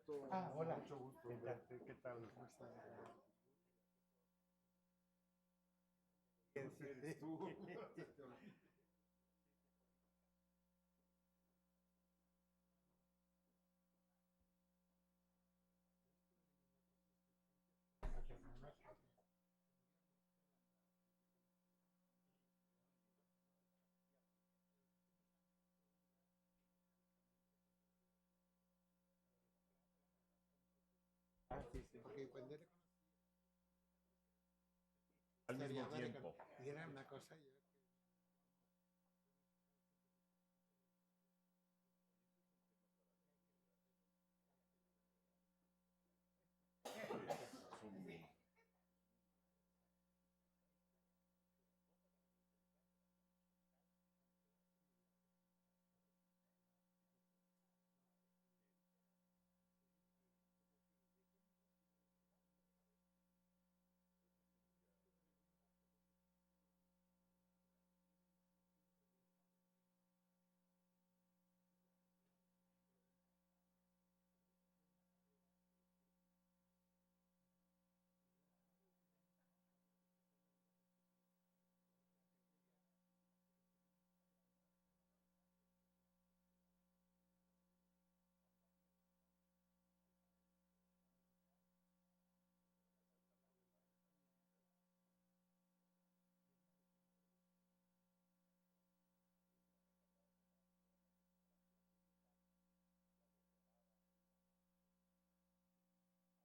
Alberto. Ah, hola. Mucho gusto, ¿Qué tal? verte. ¿Qué tal? ¿Cómo estás? Pues eres tú. Ah, sí, sí. Porque cuando era Al mismo historia tiempo. y era una cosa, yo Es un-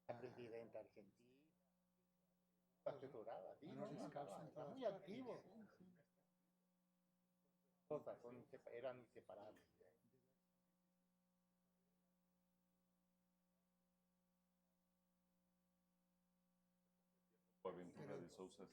La presidenta argentina, asesorada, sí, bueno, no, descalzo en está todas muy partes. activo. Cosas eran inseparables. Aventura de Sousa.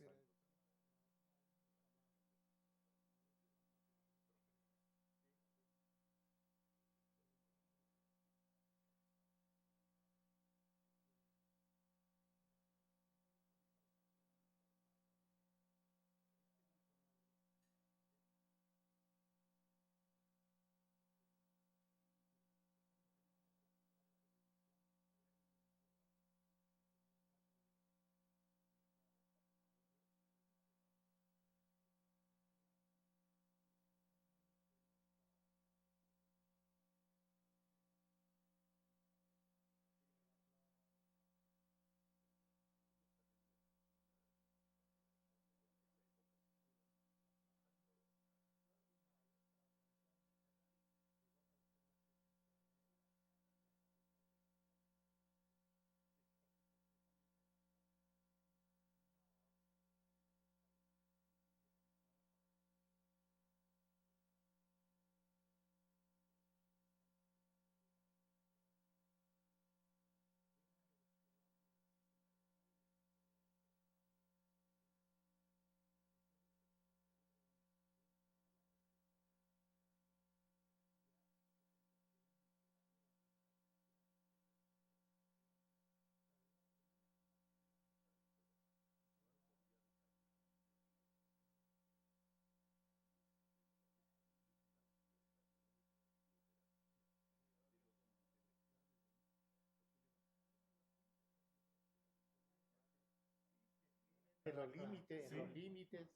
pero En los límites,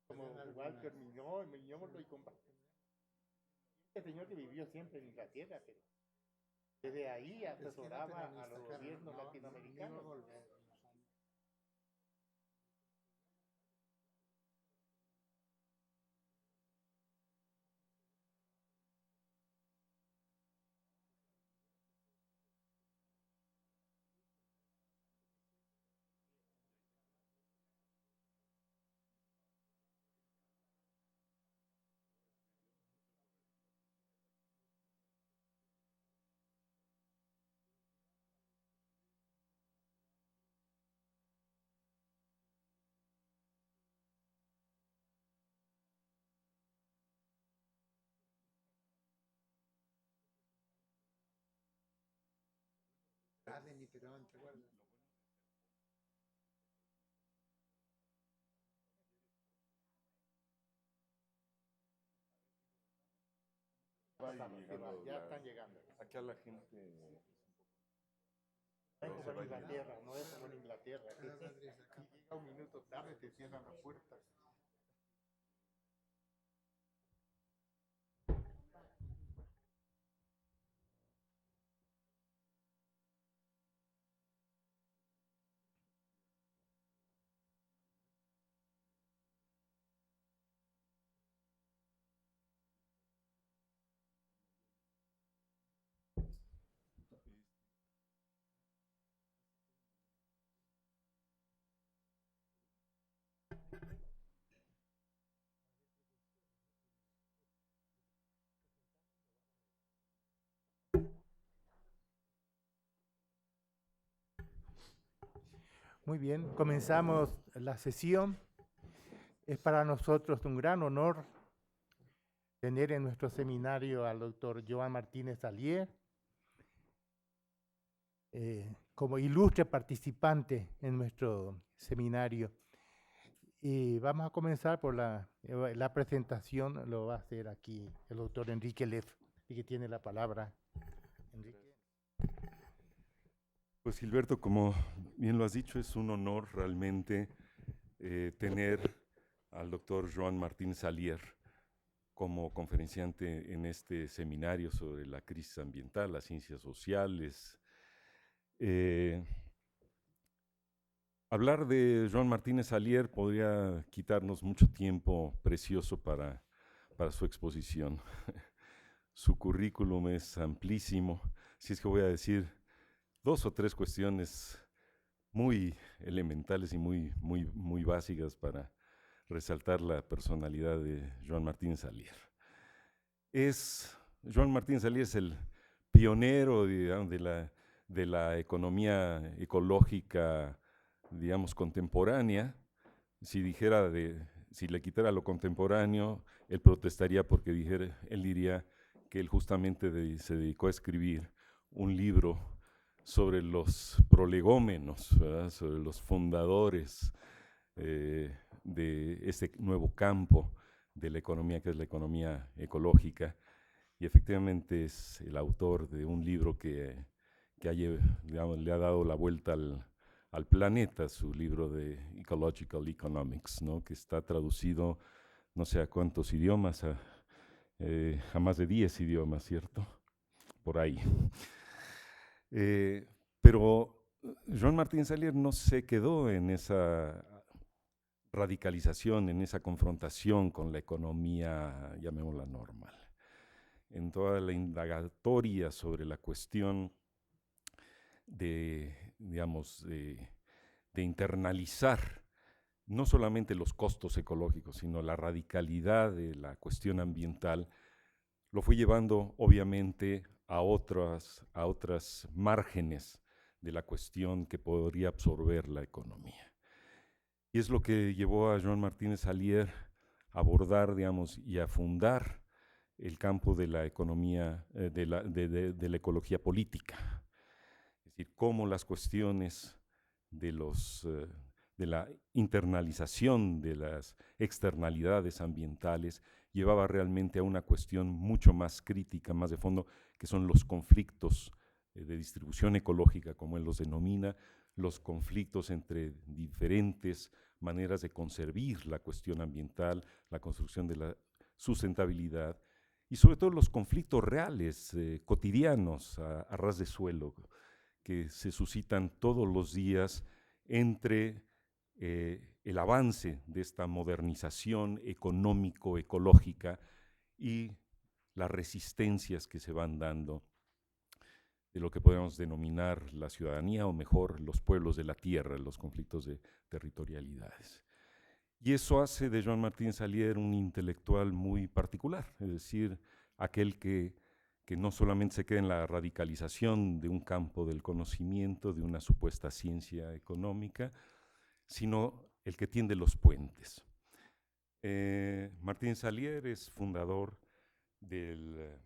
como Walter Miñolo y compañía. Este señor que vivió siempre en Inglaterra, pero desde ahí es que era asesoraba a los peronista, claro, gobiernos no iba a latinoamericanos. volver en los años. Allen y Perón, ¿te acuerdas? Va llegando Ya están llegando. acá la gente es un poco No es como se en va a ir. Inglaterra, no es como en Inglaterra. Que Ah, Madrid, acá. si llega un minuto tarde te cierran la puerta. Muy bien, comenzamos la sesión. Es para nosotros un gran honor tener en nuestro seminario al doctor Joan Martínez Alier como ilustre participante en nuestro seminario. Y vamos a comenzar por la presentación, lo va a hacer aquí el doctor Enrique Leff, y que tiene la palabra. Enrique. Pues Gilberto, como bien lo has dicho, es un honor realmente tener al doctor Joan Martínez Alier como conferenciante en este seminario sobre la crisis ambiental, las ciencias sociales. Hablar de Joan Martínez Alier podría quitarnos mucho tiempo precioso para su exposición. Su currículum es amplísimo, así es que voy a decir 2 o 3 cuestiones muy elementales y muy básicas para resaltar la personalidad de Joan Martínez Alier. Joan Martínez Alier es el pionero, digamos, de la economía ecológica, digamos, contemporánea. Si le quitara lo contemporáneo, él protestaría porque él diría que él justamente se dedicó a escribir un libro sobre los prolegómenos, ¿verdad? Sobre los fundadores de ese nuevo campo de la economía, que es la economía ecológica, y efectivamente es el autor de un libro que digamos, le ha dado la vuelta al planeta, su libro de Ecological Economics, ¿no? Que está traducido no sé a cuántos idiomas, a más de 10 idiomas, ¿cierto? Por ahí. Pero Joan Martínez Alier no se quedó en esa radicalización, en esa confrontación con la economía, llamémosla normal. En toda la indagatoria sobre la cuestión digamos, de internalizar no solamente los costos ecológicos, sino la radicalidad de la cuestión ambiental, lo fue llevando obviamente a otras márgenes de la cuestión que podría absorber la economía. Y es lo que llevó a Joan Martínez Alier a abordar, digamos, y a fundar el campo de la economía, de la ecología política. Es decir, cómo las cuestiones de la internalización de las externalidades ambientales llevaba realmente a una cuestión mucho más crítica, más de fondo, que son los conflictos de distribución ecológica, como él los denomina, los conflictos entre diferentes maneras de concebir la cuestión ambiental, la construcción de la sustentabilidad, y sobre todo los conflictos reales, cotidianos, a ras de suelo, que se suscitan todos los días entre el avance de esta modernización económico-ecológica y las resistencias que se van dando de lo que podemos denominar la ciudadanía, o mejor, los pueblos de la tierra, los conflictos de territorialidades. Y eso hace de Joan Martínez Alier un intelectual muy particular, es decir, aquel que no solamente se queda en la radicalización de un campo del conocimiento, de una supuesta ciencia económica, sino el que tiende los puentes. Martínez Alier es fundador del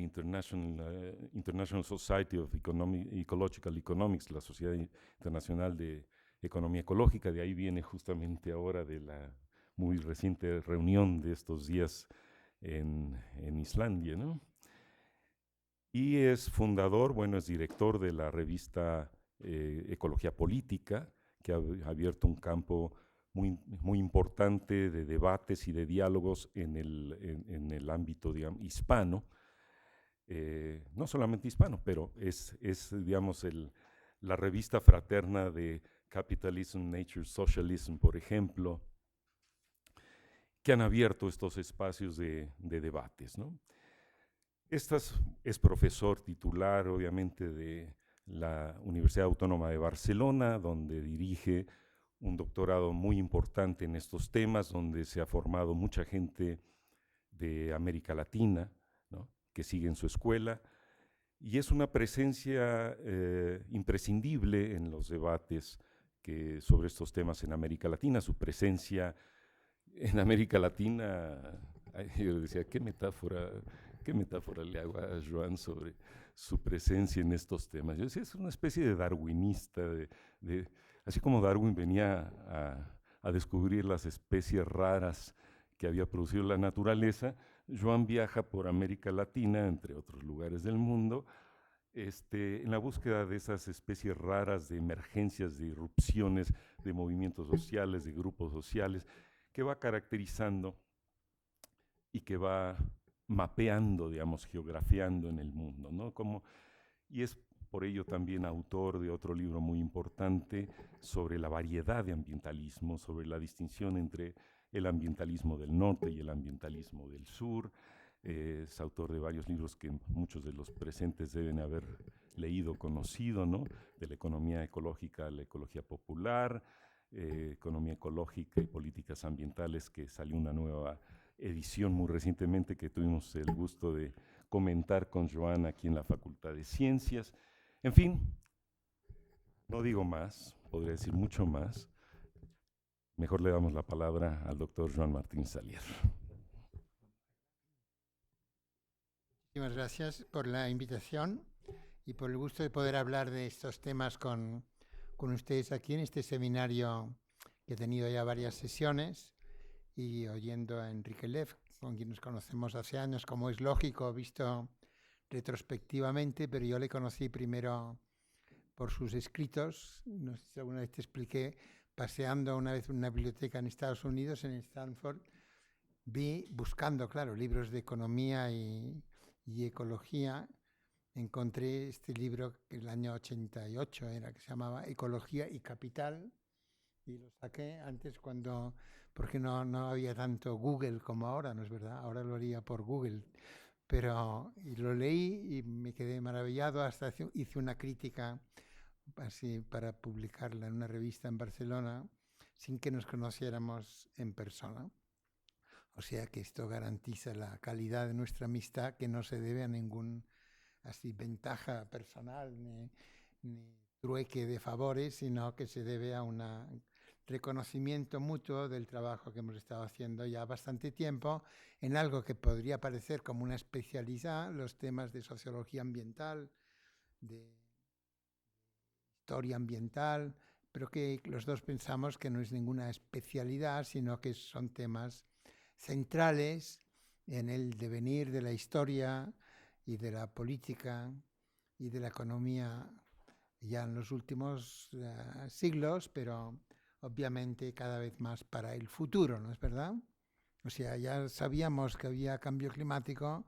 International Society of Ecological Economics, la Sociedad Internacional de Economía Ecológica. De ahí viene justamente ahora de la muy reciente reunión de estos días en Islandia, ¿no? y es fundador, bueno, es director de la revista Ecología Política, que ha abierto un campo muy importante de debates y de diálogos en el ámbito, digamos, hispano. No solamente hispano, pero es digamos, la revista fraterna de Capitalism, Nature, Socialism, por ejemplo, que han abierto estos espacios de debates, ¿no? Es profesor titular, obviamente, de la Universidad Autónoma de Barcelona, donde dirige un doctorado muy importante en estos temas, donde se ha formado mucha gente de América Latina, ¿no?, que sigue en su escuela, y es una presencia imprescindible en los debates sobre estos temas en América Latina. Su presencia en América Latina, yo decía, qué metáfora le hago a Joan sobre su presencia en estos temas. Yo decía, es una especie de darwinista, así como Darwin venía a descubrir las especies raras que había producido la naturaleza, Joan viaja por América Latina, entre otros lugares del mundo, en la búsqueda de esas especies raras, de emergencias, de irrupciones, de movimientos sociales, de grupos sociales, que va caracterizando y que va mapeando, digamos, geografiando en el mundo, ¿no? Y es por ello también autor de otro libro muy importante sobre la variedad de ambientalismo, sobre la distinción entre el ambientalismo del norte y el ambientalismo del sur. Es autor de varios libros que muchos de los presentes deben haber leído, conocido, ¿no? De la economía ecológica a la ecología popular, economía ecológica y políticas ambientales, que salió una nueva edición muy recientemente que tuvimos el gusto de comentar con Joan aquí en la Facultad de Ciencias. En fin, no digo más, podría decir mucho más. Mejor le damos la palabra al doctor Joan Martín Salier. Muchísimas gracias por la invitación y por el gusto de poder hablar de estos temas con ustedes aquí en este seminario que he tenido ya varias sesiones y oyendo a Enrique Lev, con quien nos conocemos hace años, como es lógico, visto retrospectivamente, pero yo le conocí primero por sus escritos. No sé si alguna vez te expliqué, paseando una vez en una biblioteca en Estados Unidos, en Stanford, buscando, claro, libros de economía y ecología, encontré este libro que el año 88 era, que se llamaba Ecología y Capital, y lo saqué antes porque no había tanto Google como ahora, ¿no es verdad? Ahora lo haría por Google, pero y lo leí y me quedé maravillado, hasta hice una crítica así para publicarla en una revista en Barcelona sin que nos conociéramos en persona. O sea que esto garantiza la calidad de nuestra amistad, que no se debe a ningún así ventaja personal ni trueque de favores, sino que se debe a un reconocimiento mutuo del trabajo que hemos estado haciendo ya bastante tiempo en algo que podría parecer como una especialidad, los temas de sociología ambiental, de historia ambiental, pero que los dos pensamos que no es ninguna especialidad, sino que son temas centrales en el devenir de la historia y de la política y de la economía ya en los últimos siglos, pero obviamente cada vez más para el futuro, ¿no es verdad? O sea, ya sabíamos que había cambio climático,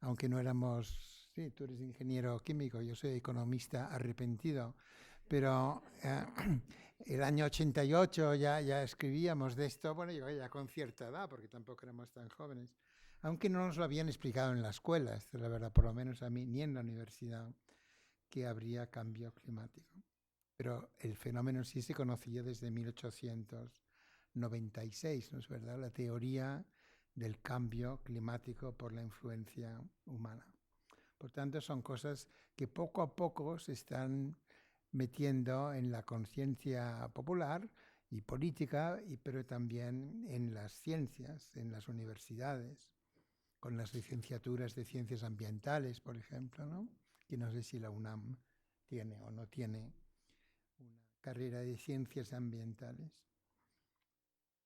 aunque no éramos, sí, tú eres ingeniero químico, yo soy economista arrepentido, pero el año 88 ya escribíamos de esto, bueno, yo ya con cierta edad, porque tampoco éramos tan jóvenes, aunque no nos lo habían explicado en la escuela, esta es la verdad, por lo menos a mí, ni en la universidad, que habría cambio climático. Pero el fenómeno sí se conocía desde 1896, ¿no es verdad? La teoría del cambio climático por la influencia humana. Por tanto, son cosas que poco a poco se están metiendo en la conciencia popular y política, pero también en las ciencias, en las universidades, con las licenciaturas de ciencias ambientales, por ejemplo, ¿no? Que no sé si la UNAM tiene o no tiene una carrera de ciencias ambientales.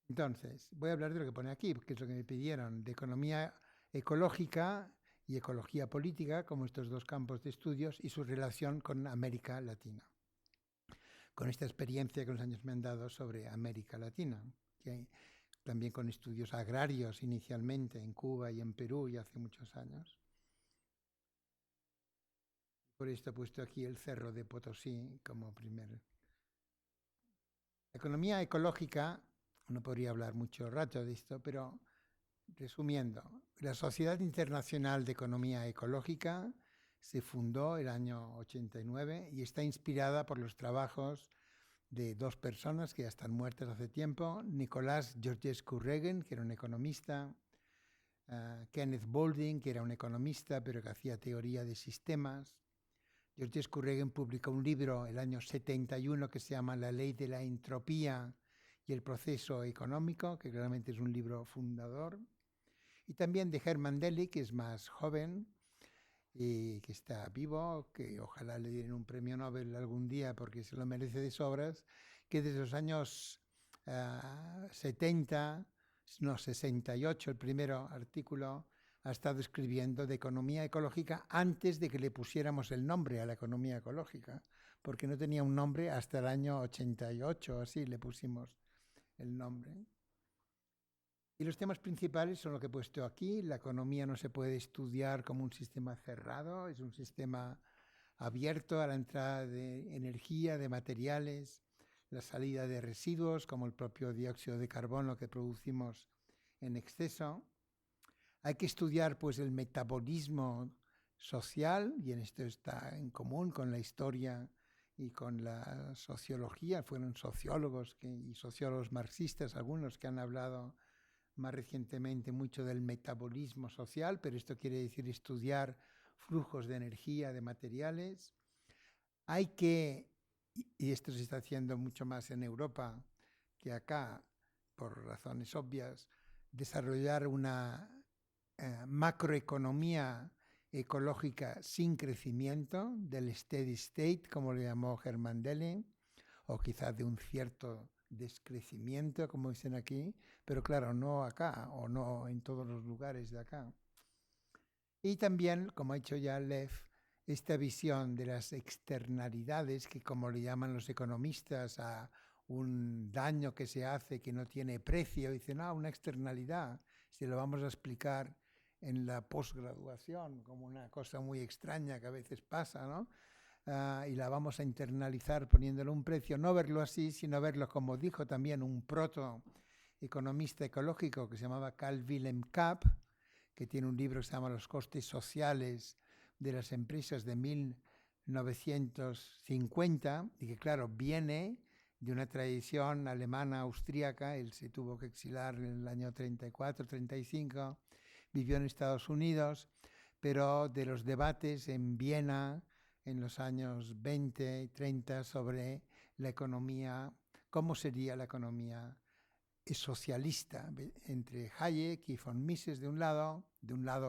Entonces, voy a hablar de lo que pone aquí, que es lo que me pidieron, de economía ecológica y ecología política como estos dos campos de estudios y su relación con América Latina. Con esta experiencia que los años me han dado sobre América Latina, que también con estudios agrarios inicialmente en Cuba y en Perú y hace muchos años. Por esto he puesto aquí el Cerro de Potosí como primer. La economía ecológica, no podría hablar mucho rato de esto, pero resumiendo, la Sociedad Internacional de Economía Ecológica se fundó el año 89 y está inspirada por los trabajos de dos personas que ya están muertas hace tiempo, Nicolás Georgescu-Roegen, que era un economista, Kenneth Boulding, que era un economista, pero que hacía teoría de sistemas. Georgescu-Roegen publicó un libro el año 71 que se llama La ley de la entropía y el proceso económico, que claramente es un libro fundador. Y también de Herman Daly, que es más joven y que está vivo, que ojalá le den un premio Nobel algún día porque se lo merece de sobras, que desde los años 68, el primer artículo, ha estado escribiendo de economía ecológica antes de que le pusiéramos el nombre a la economía ecológica, porque no tenía un nombre hasta el año 88, así le pusimos el nombre. Y los temas principales son lo que he puesto aquí. La economía no se puede estudiar como un sistema cerrado, es un sistema abierto a la entrada de energía, de materiales, la salida de residuos, como el propio dióxido de carbono que producimos en exceso. Hay que estudiar pues, el metabolismo social, y en esto está en común con la historia y con la sociología. Fueron sociólogos y sociólogos marxistas, algunos que han hablado más recientemente mucho del metabolismo social, pero esto quiere decir estudiar flujos de energía, de materiales. Hay que, y esto se está haciendo mucho más en Europa que acá, por razones obvias, desarrollar una macroeconomía ecológica sin crecimiento, del steady state, como lo llamó Herman Daly, o quizás de un cierto descrecimiento, como dicen aquí, pero claro, no acá o no en todos los lugares de acá. Y también, como ha dicho ya Lev, esta visión de las externalidades, que como le llaman los economistas a un daño que se hace que no tiene precio, dicen, una externalidad, si lo vamos a explicar en la posgraduación como una cosa muy extraña que a veces pasa, ¿no? Y la vamos a internalizar poniéndole un precio, no verlo así, sino verlo como dijo también un protoeconomista ecológico que se llamaba Carl Wilhelm Kapp, que tiene un libro que se llama Los costes sociales de las empresas de 1950, y que claro, viene de una tradición alemana austríaca. Él se tuvo que exilar en el año 34, 35, vivió en Estados Unidos, pero de los debates en Viena en los años 20 y 30 sobre la economía, cómo sería la economía socialista, entre Hayek y von Mises de un lado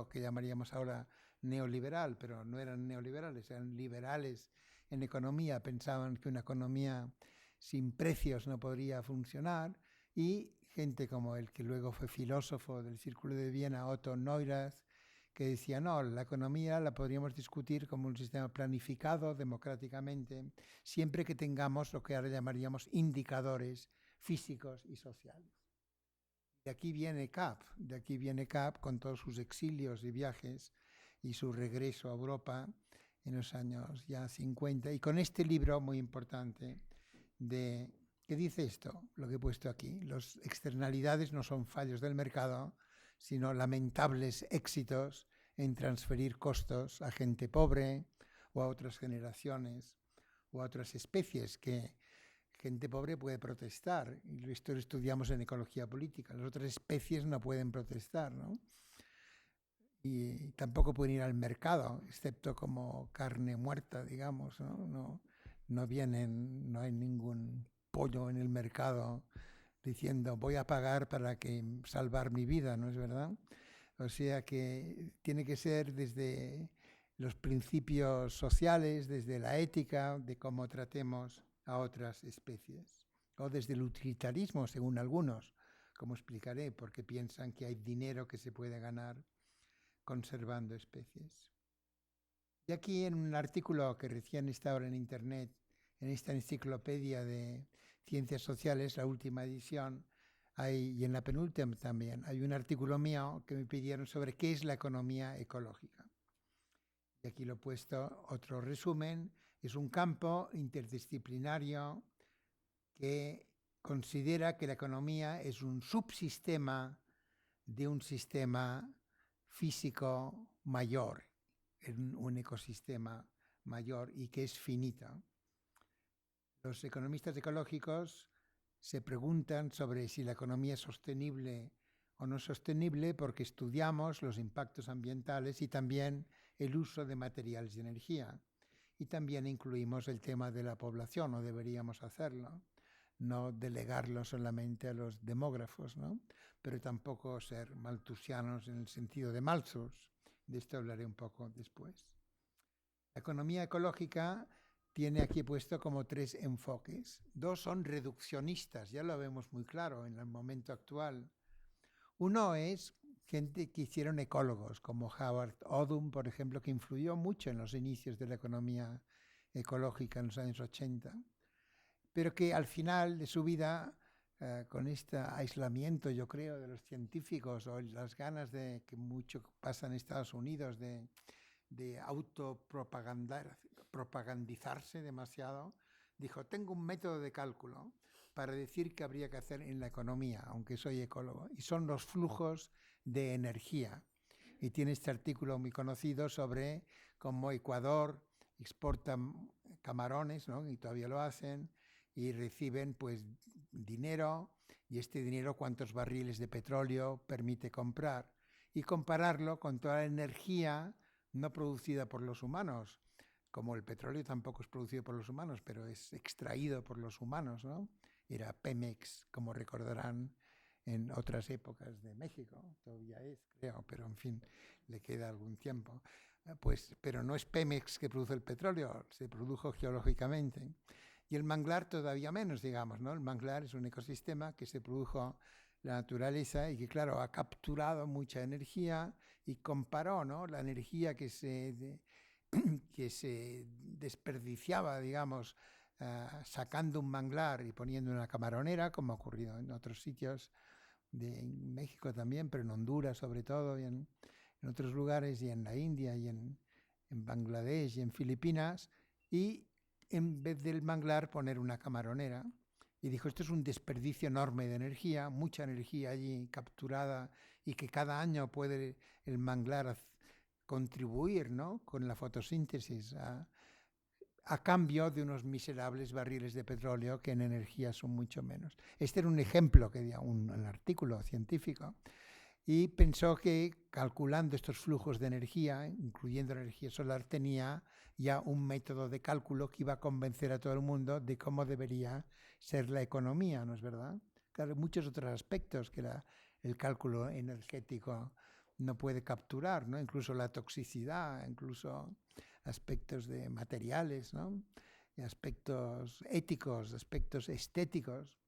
que llamaríamos ahora neoliberal, pero no eran neoliberales, eran liberales en economía, pensaban que una economía sin precios no podría funcionar, y gente como el que luego fue filósofo del Círculo de Viena, Otto Neurath, que decía, no, la economía la podríamos discutir como un sistema planificado democráticamente, siempre que tengamos lo que ahora llamaríamos indicadores físicos y sociales. De aquí viene Kapp con todos sus exilios y viajes y su regreso a Europa en los años ya 50, y con este libro muy importante que dice esto, lo que he puesto aquí: las externalidades no son fallos del mercado, sino lamentables éxitos en transferir costos a gente pobre o a otras generaciones o a otras especies que gente pobre puede protestar, y esto lo estudiamos en ecología política. Las otras especies no pueden protestar, ¿no? Y tampoco pueden ir al mercado, excepto como carne muerta, digamos, ¿no? No hay ningún pollo en el mercado diciendo voy a pagar para salvar mi vida, ¿no es verdad? O sea que tiene que ser desde los principios sociales, desde la ética, de cómo tratemos a otras especies, o desde el utilitarismo, según algunos, como explicaré, porque piensan que hay dinero que se puede ganar conservando especies. Y aquí en un artículo que recién está ahora en Internet, en esta enciclopedia de ciencias sociales, la última edición, y en la penúltima también, hay un artículo mío que me pidieron sobre qué es la economía ecológica. Y aquí lo he puesto, otro resumen, es un campo interdisciplinario que considera que la economía es un subsistema de un sistema físico mayor, un ecosistema mayor y que es finito. Los economistas ecológicos se preguntan sobre si la economía es sostenible o no sostenible porque estudiamos los impactos ambientales y también el uso de materiales de energía. Y también incluimos el tema de la población, o deberíamos hacerlo, no delegarlo solamente a los demógrafos, ¿no? Pero tampoco ser malthusianos en el sentido de Malthus. De esto hablaré un poco después. La economía ecológica tiene aquí puesto como 3 enfoques. 2 son reduccionistas, ya lo vemos muy claro en el momento actual. Uno es gente que hicieron ecólogos, como Howard Odum, por ejemplo, que influyó mucho en los inicios de la economía ecológica en los años 80, pero que al final de su vida, con este aislamiento, yo creo, de los científicos o las ganas de que mucho pasa en Estados Unidos de autopropagandizarse demasiado, dijo, tengo un método de cálculo para decir qué habría que hacer en la economía, aunque soy ecólogo, y son los flujos de energía. Y tiene este artículo muy conocido sobre cómo Ecuador exporta camarones, ¿no? Y todavía lo hacen, y reciben pues dinero, y este dinero cuántos barriles de petróleo permite comprar, y compararlo con toda la energía no producida por los humanos, como el petróleo tampoco es producido por los humanos, pero es extraído por los humanos, ¿no? Era Pemex, como recordarán, en otras épocas de México, todavía es, creo, pero en fin, le queda algún tiempo. Pero no es Pemex que produce el petróleo, se produjo geológicamente. Y el manglar todavía menos, digamos, ¿no? El manglar es un ecosistema que se produjo la naturaleza y que, claro, ha capturado mucha energía y comparó, ¿no? La energía que se desperdiciaba, digamos, sacando un manglar y poniendo una camaronera, como ha ocurrido en otros sitios de México también, pero en Honduras sobre todo, y en otros lugares, y en la India, y en Bangladesh, y en Filipinas, y en vez del manglar poner una camaronera. Y dijo, esto es un desperdicio enorme de energía, mucha energía allí capturada, y que cada año puede el manglar contribuir, ¿no? Con la fotosíntesis a cambio de unos miserables barriles de petróleo que en energía son mucho menos. Este era un ejemplo que dio un artículo científico, y pensó que calculando estos flujos de energía, incluyendo la energía solar, tenía ya un método de cálculo que iba a convencer a todo el mundo de cómo debería ser la economía, ¿no es verdad? Claro, muchos otros aspectos que el cálculo energético no puede capturar, ¿no? Incluso la toxicidad, incluso aspectos de materiales, ¿no? Y aspectos éticos, aspectos estéticos,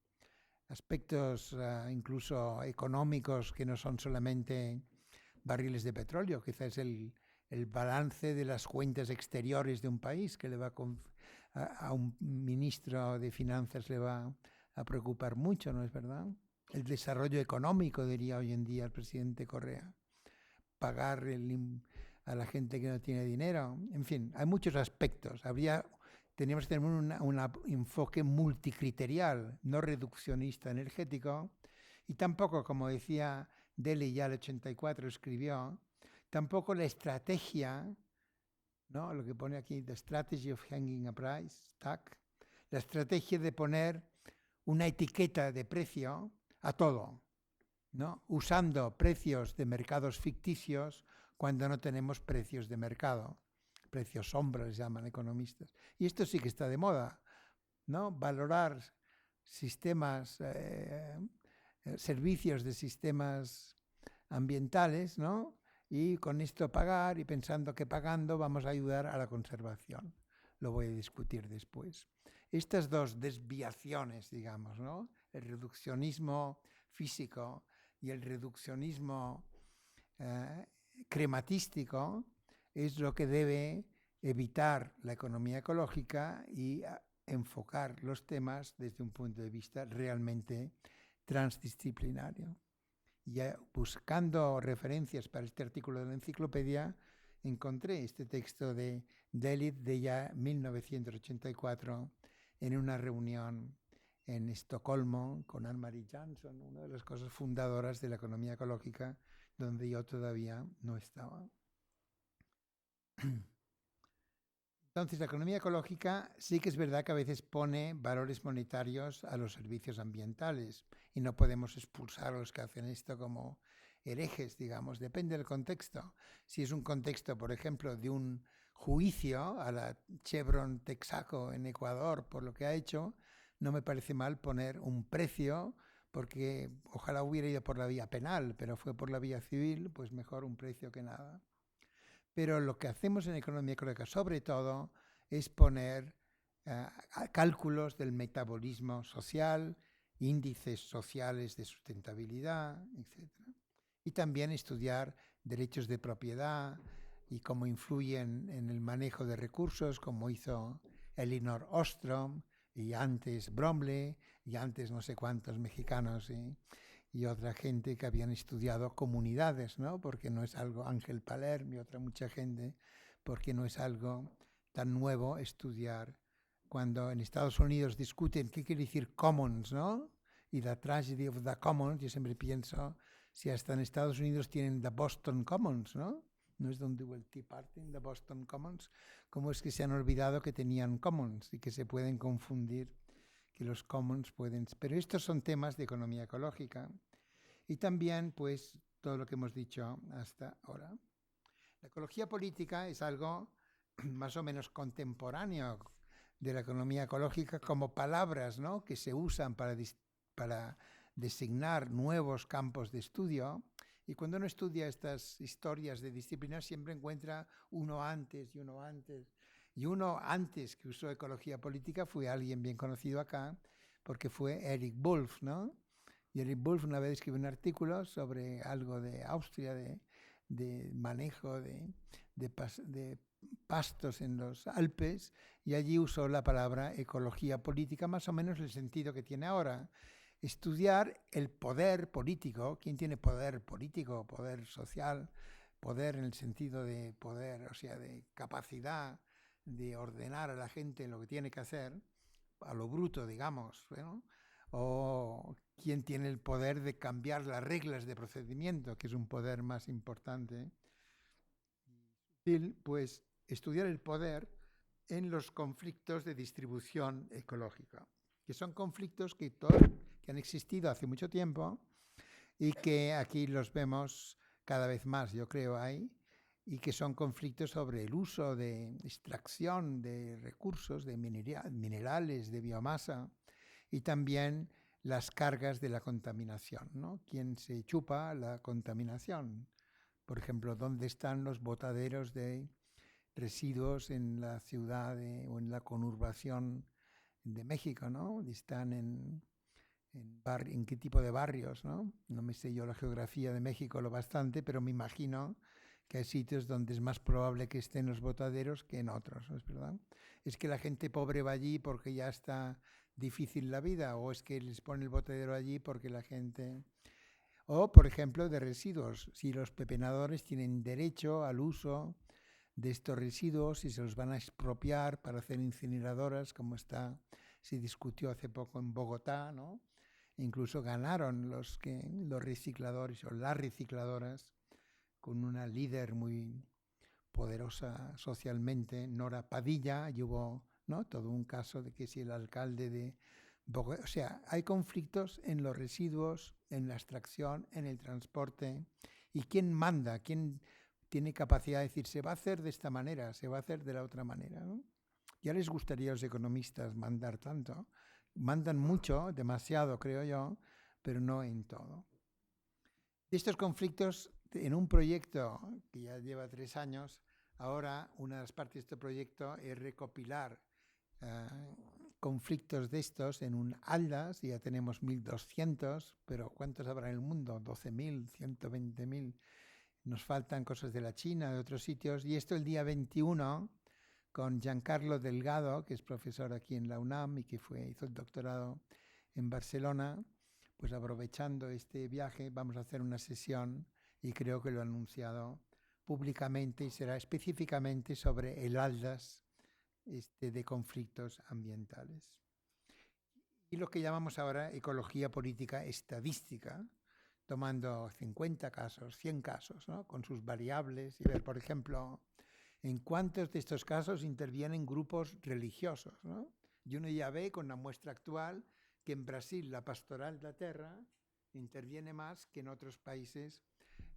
aspectos incluso económicos que no son solamente barriles de petróleo, quizás el balance de las cuentas exteriores de un país que le va a un ministro de finanzas le va a preocupar mucho, ¿no es verdad? El desarrollo económico, diría hoy en día el presidente Correa. Pagar a la gente que no tiene dinero. En fin, hay muchos aspectos. Teníamos que tener un enfoque multicriterial, no reduccionista energético, y tampoco, como decía Dele ya el 84 escribió, tampoco la estrategia, ¿no? Lo que pone aquí, the strategy of hanging a price tag, la estrategia de poner una etiqueta de precio a todo, ¿no? Usando precios de mercados ficticios cuando no tenemos precios de mercado. Precios sombra, les llaman economistas. Y esto sí que está de moda, ¿no? Valorar sistemas, servicios de sistemas ambientales, ¿no? Y con esto pagar, y pensando que pagando vamos a ayudar a la conservación. Lo voy a discutir después. Estas dos desviaciones, digamos, ¿no? El reduccionismo físico y el reduccionismo crematístico es lo que debe evitar la economía ecológica y enfocar los temas desde un punto de vista realmente transdisciplinario. Ya buscando referencias para este artículo de la enciclopedia, encontré este texto de Delitzsch de ya 1984 en una reunión en Estocolmo con Anne-Marie Jansson, una de las cosas fundadoras de la economía ecológica, donde yo todavía no estaba. Entonces, la economía ecológica sí que es verdad que a veces pone valores monetarios a los servicios ambientales y no podemos expulsar a los que hacen esto como herejes, digamos, depende del contexto. Si es un contexto, por ejemplo, de un juicio a la Chevron Texaco en Ecuador por lo que ha hecho, no me parece mal poner un precio, porque ojalá hubiera ido por la vía penal, pero fue por la vía civil, pues mejor un precio que nada. Pero lo que hacemos en economía ecológica, sobre todo, es poner cálculos del metabolismo social, índices sociales de sustentabilidad, etc. Y también estudiar derechos de propiedad y cómo influyen en el manejo de recursos, como hizo Elinor Ostrom y antes Bromley y antes no sé cuántos mexicanos y otra gente que habían estudiado comunidades, ¿no? Porque no es algo, Ángel Palermo y otra mucha gente, porque no es algo tan nuevo estudiar. Cuando en Estados Unidos discuten qué quiere decir commons, ¿no? Y la tragedy of the commons, yo siempre pienso, si hasta en Estados Unidos tienen the Boston Commons, ¿no? No es donde hubo el Tea Party, the Boston Commons. ¿Cómo es que se han olvidado que tenían commons y que se pueden confundir, que los commons pueden... Pero estos son temas de economía ecológica. Y también, pues, todo lo que hemos dicho hasta ahora. La ecología política es algo más o menos contemporáneo de la economía ecológica como palabras, ¿no? Que se usan para designar nuevos campos de estudio. Y cuando uno estudia estas historias de disciplinas siempre encuentra uno antes y uno antes. Y uno antes que usó ecología política fue alguien bien conocido acá, porque fue Eric Wolf, ¿no? Y Eric Wolf una vez escribió un artículo sobre algo de Austria, de manejo de pastos en los Alpes, y allí usó la palabra ecología política, más o menos el sentido que tiene ahora. Estudiar el poder político, quién tiene poder político, poder social, poder en el sentido de poder, o sea, de capacidad de ordenar a la gente lo que tiene que hacer, a lo bruto, digamos, ¿no? O quién tiene el poder de cambiar las reglas de procedimiento, que es un poder más importante. Pues estudiar el poder en los conflictos de distribución ecológica, que son conflictos que han existido hace mucho tiempo y que aquí los vemos cada vez más, yo creo, ahí, y que son conflictos sobre el uso de extracción de recursos, de minerales, de biomasa, y también las cargas de la contaminación, ¿no? ¿Quién se chupa la contaminación? Por ejemplo, ¿dónde están los botaderos de residuos en la ciudad o en la conurbación de México, ¿no? Están en qué tipo de barrios, ¿no? No me sé yo la geografía de México lo bastante, pero me imagino que hay sitios donde es más probable que estén los botaderos que en otros, ¿no es verdad? ¿Es que la gente pobre va allí porque ya está difícil la vida o es que les pone el botadero allí porque la gente... O, por ejemplo, de residuos. Si los pepenadores tienen derecho al uso de estos residuos y se los van a expropiar para hacer incineradoras, como se discutió hace poco en Bogotá, ¿no? Incluso ganaron los recicladores o las recicladoras con una líder muy poderosa socialmente, Nora Padilla, y hubo, ¿no?, todo un caso de que si el alcalde de Bogotá, o sea, hay conflictos en los residuos, en la extracción, en el transporte, y quién manda, quién tiene capacidad de decir se va a hacer de esta manera, se va a hacer de la otra manera, ¿no? Ya les gustaría a los economistas mandar tanto, mandan mucho, demasiado creo yo, pero no en todo. Estos conflictos, en un proyecto que ya lleva 3 años, ahora una de las partes de este proyecto es recopilar conflictos de estos en un ALDAS, y ya tenemos 1.200, pero ¿cuántos habrá en el mundo? 12.000, 120.000. nos faltan cosas de la China, de otros sitios. Y esto el día 21, con Giancarlo Delgado, que es profesor aquí en la UNAM y que hizo el doctorado en Barcelona, pues aprovechando este viaje vamos a hacer una sesión y creo que lo he anunciado públicamente y será específicamente sobre el ALDAS de conflictos ambientales. Y lo que llamamos ahora ecología política estadística, tomando 50 casos, 100 casos, ¿no? Con sus variables y ver, por ejemplo, en cuántos de estos casos intervienen grupos religiosos, ¿no? Y uno ya ve con la muestra actual que en Brasil la pastoral de la tierra interviene más que en otros países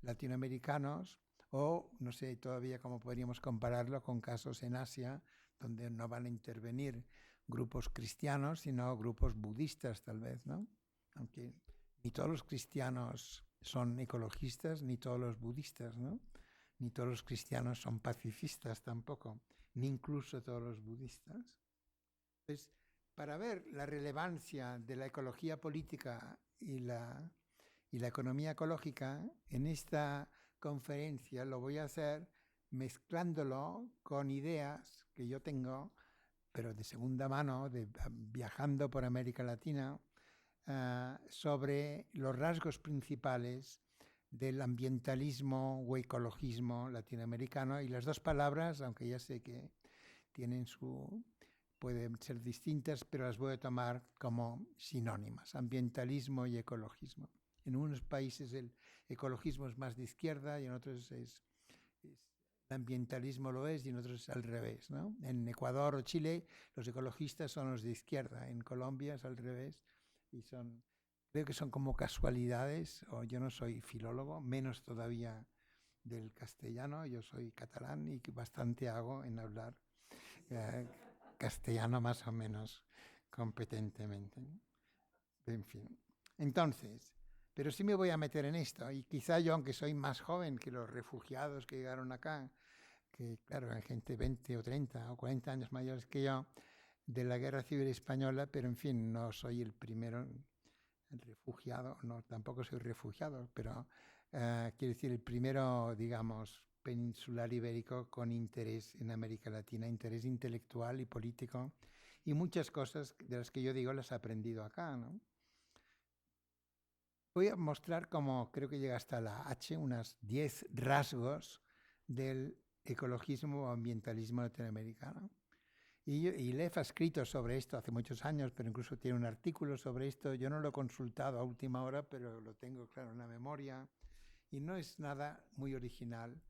latinoamericanos o no sé todavía cómo podríamos compararlo con casos en Asia donde no van a intervenir grupos cristianos sino grupos budistas tal vez, ¿no? Aunque ni todos los cristianos son ecologistas ni todos los budistas, ¿no? Ni todos los cristianos son pacifistas tampoco, ni incluso todos los budistas. Entonces, para ver la relevancia de la ecología política y la economía ecológica, en esta conferencia lo voy a hacer mezclándolo con ideas que yo tengo, pero de segunda mano, viajando por América Latina, sobre los rasgos principales del ambientalismo o ecologismo latinoamericano. Y las dos palabras, aunque ya sé que pueden ser distintas, pero las voy a tomar como sinónimas, ambientalismo y ecologismo. En unos países el ecologismo es más de izquierda y en otros el ambientalismo lo es y en otros es al revés, ¿no? En Ecuador o Chile los ecologistas son los de izquierda, en Colombia es al revés y creo que son como casualidades, o yo no soy filólogo, menos todavía del castellano, yo soy catalán y bastante hago en hablar castellano más o menos competentemente. En fin, entonces, pero sí me voy a meter en esto y quizá yo, aunque soy más joven que los refugiados que llegaron acá, que claro, hay gente 20 o 30 o 40 años mayores que yo, de la Guerra Civil Española, pero en fin, no soy el primero refugiado, no, tampoco soy refugiado, pero quiero decir, el primero, digamos, peninsular ibérico con interés en América Latina, interés intelectual y político, y muchas cosas de las que yo digo las he aprendido acá, ¿no? Voy a mostrar cómo creo que llega hasta la H, unas 10 rasgos del ecologismo o ambientalismo latinoamericano. Y Lev ha escrito sobre esto hace muchos años, pero incluso tiene un artículo sobre esto. Yo no lo he consultado a última hora, pero lo tengo claro en la memoria. Y no es nada muy original,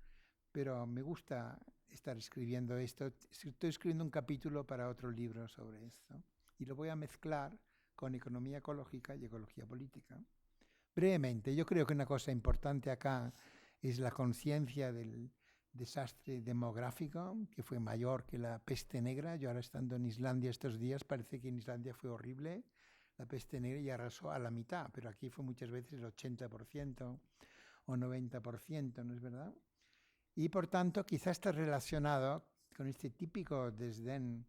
pero me gusta estar escribiendo esto. Estoy escribiendo un capítulo para otro libro sobre esto. Y lo voy a mezclar con economía ecológica y ecología política. Brevemente, yo creo que una cosa importante acá es la conciencia del desastre demográfico, que fue mayor que la peste negra. Yo ahora estando en Islandia estos días, parece que en Islandia fue horrible. La peste negra ya arrasó a la mitad, pero aquí fue muchas veces el 80% o 90%, ¿no es verdad? Y por tanto, quizás está relacionado con este típico desdén,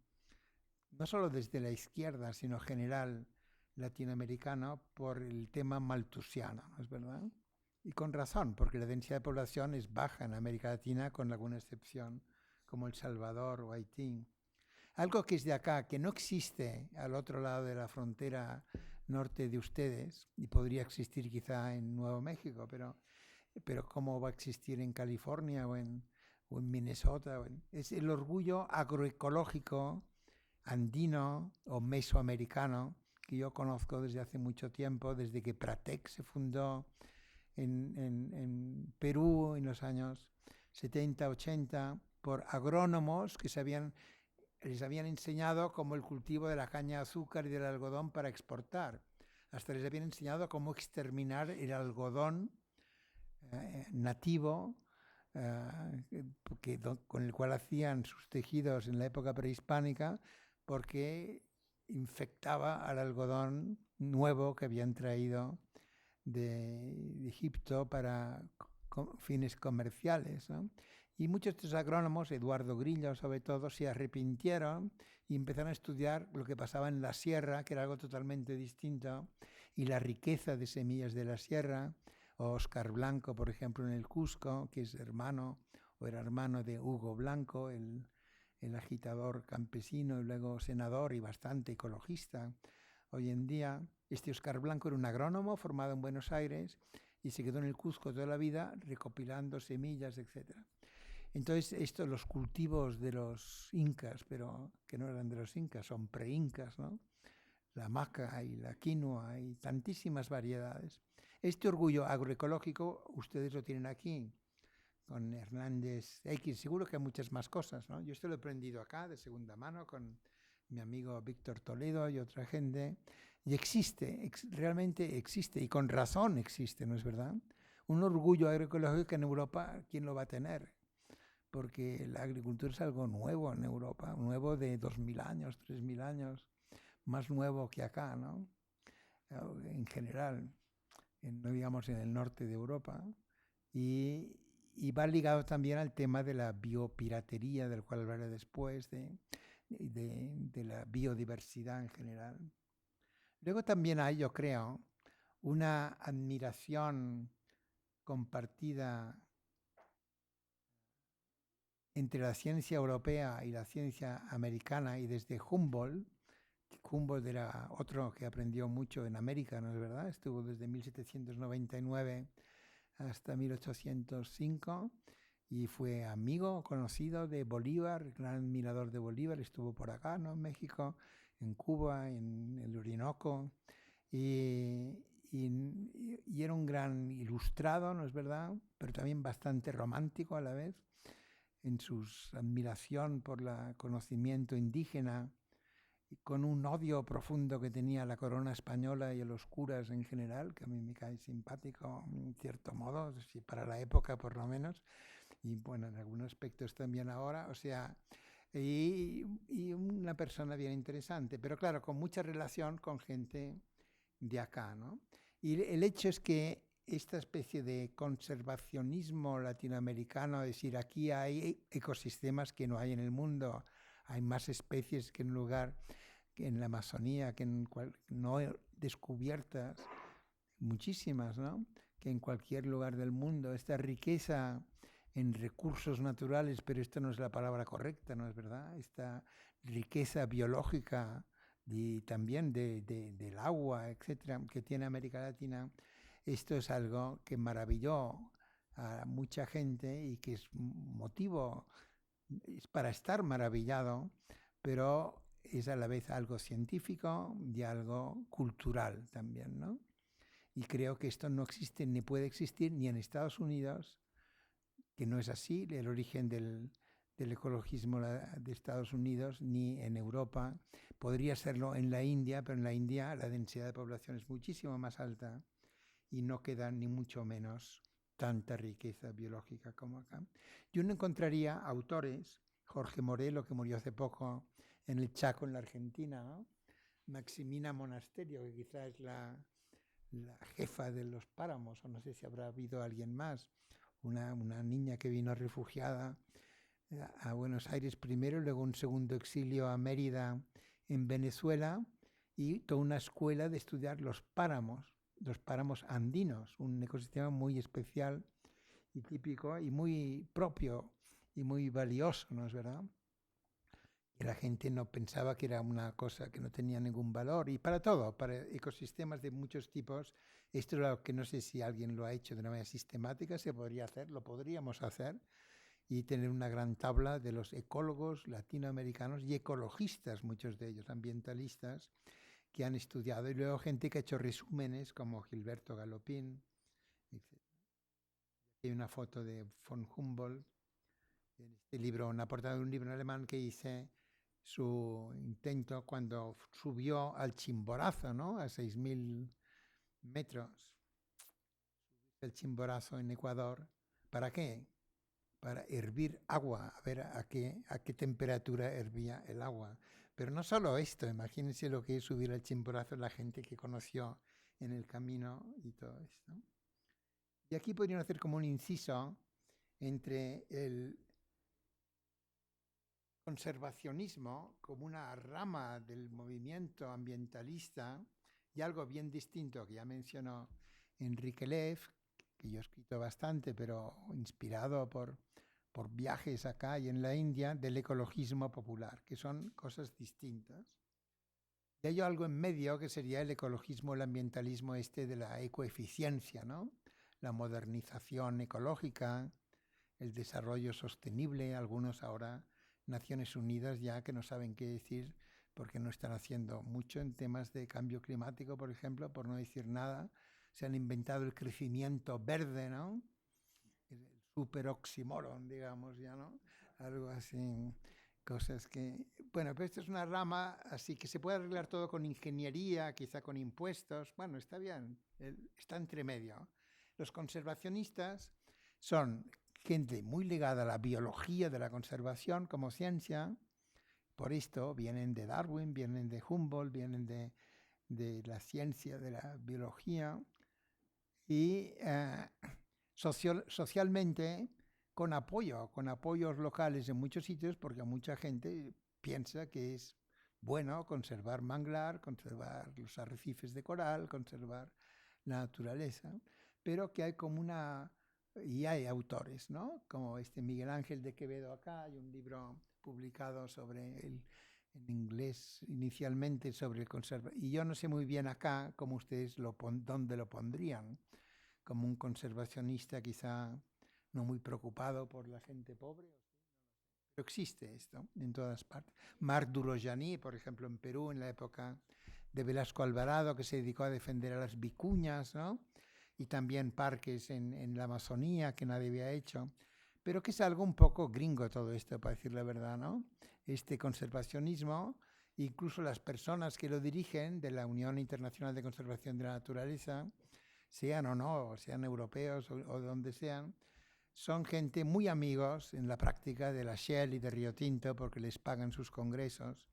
no solo desde la izquierda, sino general latinoamericano, por el tema maltusiano, ¿no es verdad? Y con razón, porque la densidad de población es baja en América Latina, con alguna excepción, como El Salvador o Haití. Algo que es de acá, que no existe al otro lado de la frontera norte de ustedes, y podría existir quizá en Nuevo México, pero ¿cómo va a existir en California o en Minnesota? Es el orgullo agroecológico andino o mesoamericano que yo conozco desde hace mucho tiempo, desde que Pratec se fundó en Perú en los años 70, 80, por agrónomos que les habían enseñado cómo el cultivo de la caña de azúcar y del algodón para exportar. Hasta les habían enseñado cómo exterminar el algodón nativo con el cual hacían sus tejidos en la época prehispánica, porque infectaba al algodón nuevo que habían traído de Egipto para fines comerciales, ¿no? Y muchos de estos agrónomos, Eduardo Grillo sobre todo, se arrepintieron y empezaron a estudiar lo que pasaba en la sierra, que era algo totalmente distinto, y la riqueza de semillas de la sierra, o Óscar Blanco, por ejemplo, en el Cusco, que es hermano o era hermano de Hugo Blanco, el agitador campesino y luego senador y bastante ecologista. Hoy en día, este Óscar Blanco era un agrónomo formado en Buenos Aires y se quedó en el Cusco toda la vida recopilando semillas, etc. Entonces, los cultivos de los incas, pero que no eran de los incas, son pre-incas, ¿no? La maca y la quinoa y tantísimas variedades. Este orgullo agroecológico ustedes lo tienen aquí, con Hernández X. Seguro que hay muchas más cosas, ¿no? Yo esto lo he aprendido acá de segunda mano con mi amigo Víctor Toledo y otra gente. Y existe, realmente existe, y con razón existe, ¿no es verdad? Un orgullo agroecológico que en Europa, ¿quién lo va a tener? Porque la agricultura es algo nuevo en Europa, nuevo de 2000 años, 3000 años, más nuevo que acá, ¿no? En general, no digamos en el norte de Europa. Y va ligado también al tema de la biopiratería, del cual hablaré después, de la biodiversidad en general. Luego también hay, yo creo, una admiración compartida entre la ciencia europea y la ciencia americana, y desde Humboldt. Humboldt era otro que aprendió mucho en América, ¿no es verdad? Estuvo desde 1799 hasta 1805 y fue amigo, conocido de Bolívar, gran admirador de Bolívar. Estuvo por acá, ¿no? En México, en Cuba, en el Orinoco, y era un gran ilustrado, ¿no es verdad? Pero también bastante romántico a la vez, en su admiración por el conocimiento indígena, y con un odio profundo que tenía a la corona española y a los curas en general, que a mí me cae simpático en cierto modo, para la época por lo menos, y bueno, en algunos aspectos también ahora, o sea, y una persona bien interesante, pero claro, con mucha relación con gente de acá, ¿no? Y el hecho es que esta especie de conservacionismo latinoamericano, es decir, aquí hay ecosistemas que no hay en el mundo, hay más especies que en un lugar, que en la Amazonía, que no descubiertas, muchísimas, ¿no? Que en cualquier lugar del mundo. Esta riqueza en recursos naturales, pero esto no es la palabra correcta, ¿no es verdad? Esta riqueza biológica y también del agua, etcétera, que tiene América Latina, esto es algo que maravilló a mucha gente y que es motivo es para estar maravillado, pero es a la vez algo científico y algo cultural también, ¿no? Y creo que esto no existe ni puede existir ni en Estados Unidos, que no es así, el origen del ecologismo de Estados Unidos, ni en Europa. Podría serlo en la India, pero en la India la densidad de población es muchísimo más alta y no queda ni mucho menos tanta riqueza biológica como acá. Yo no encontraría autores, Jorge Morelo, que murió hace poco en el Chaco, en la Argentina, ¿no? Maximina Monasterio, que quizá es la jefa de los páramos, o no sé si habrá habido alguien más, una niña que vino refugiada a Buenos Aires primero, luego un segundo exilio a Mérida en Venezuela, y toda una escuela de estudiar los páramos andinos, un ecosistema muy especial y típico y muy propio y muy valioso, ¿no es verdad? Y la gente no pensaba que era una cosa que no tenía ningún valor. Y para todo, para ecosistemas de muchos tipos, esto es lo que no sé si alguien lo ha hecho de una manera sistemática, se podría hacer, lo podríamos hacer, y tener una gran tabla de los ecólogos latinoamericanos y ecologistas, muchos de ellos ambientalistas, que han estudiado, y luego gente que ha hecho resúmenes como Gilberto Galopín, etc. Hay una foto de von Humboldt en este libro, una portada de un libro en alemán que dice su intento cuando subió al Chimborazo, ¿no? A 6000 metros. El Chimborazo en Ecuador. ¿Para qué? Para hervir agua, a ver a qué temperatura hervía el agua. Pero no solo esto, imagínense lo que es subir al Chimborazo, la gente que conoció en el camino y todo esto. Y aquí podrían hacer como un inciso entre el conservacionismo como una rama del movimiento ambientalista y algo bien distinto que ya mencionó Enrique Leff, que yo he escrito bastante, pero inspirado por viajes acá y en la India, del ecologismo popular, que son cosas distintas. Y hay algo en medio que sería el ecologismo, el ambientalismo de la ecoeficiencia, ¿no? La modernización ecológica, el desarrollo sostenible, algunos ahora, Naciones Unidas ya que no saben qué decir porque no están haciendo mucho en temas de cambio climático, por ejemplo, por no decir nada. Se han inventado el crecimiento verde, ¿no? El super oxímoron, digamos, ya, ¿no? Algo así, cosas que... Bueno, pero esta es una rama así que se puede arreglar todo con ingeniería, quizá con impuestos. Bueno, está bien, está entre medio. Los conservacionistas son gente muy ligada a la biología de la conservación como ciencia. Por esto vienen de Darwin, vienen de Humboldt, vienen de la ciencia, de la biología. Y socialmente con apoyos locales en muchos sitios, porque mucha gente piensa que es bueno conservar manglar, conservar los arrecifes de coral, conservar la naturaleza, pero que hay como y hay autores, ¿no? Como Miguel Ángel de Quevedo acá, hay un libro publicado en inglés inicialmente sobre el conservacionismo, y yo no sé muy bien acá cómo ustedes dónde lo pondrían, como un conservacionista quizá no muy preocupado por la gente pobre. Pero existe esto en todas partes. Marc Durojani, por ejemplo, en Perú, en la época de Velasco Alvarado, que se dedicó a defender a las vicuñas, ¿no? Y también parques en la Amazonía que nadie había hecho. Pero que es algo un poco gringo todo esto, para decir la verdad, ¿no? Este conservacionismo, incluso las personas que lo dirigen de la Unión Internacional de Conservación de la Naturaleza, sean o no, sean europeos o donde sean, son gente muy amigos en la práctica de la Shell y de Río Tinto porque les pagan sus congresos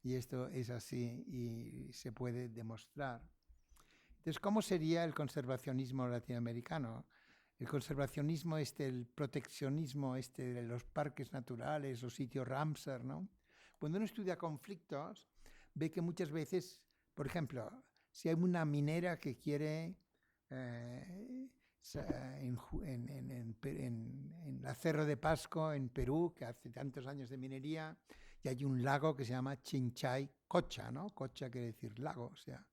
y esto es así y se puede demostrar. Entonces, ¿cómo sería el conservacionismo latinoamericano? El conservacionismo el proteccionismo de los parques naturales, los sitios Ramsar, ¿no? Cuando uno estudia conflictos, ve que muchas veces, por ejemplo, si hay una minera que quiere en la Cerro de Pasco, en Perú, que hace tantos años de minería, y hay un lago que se llama Chinchaycocha, ¿no? Cocha quiere decir lago, o sea,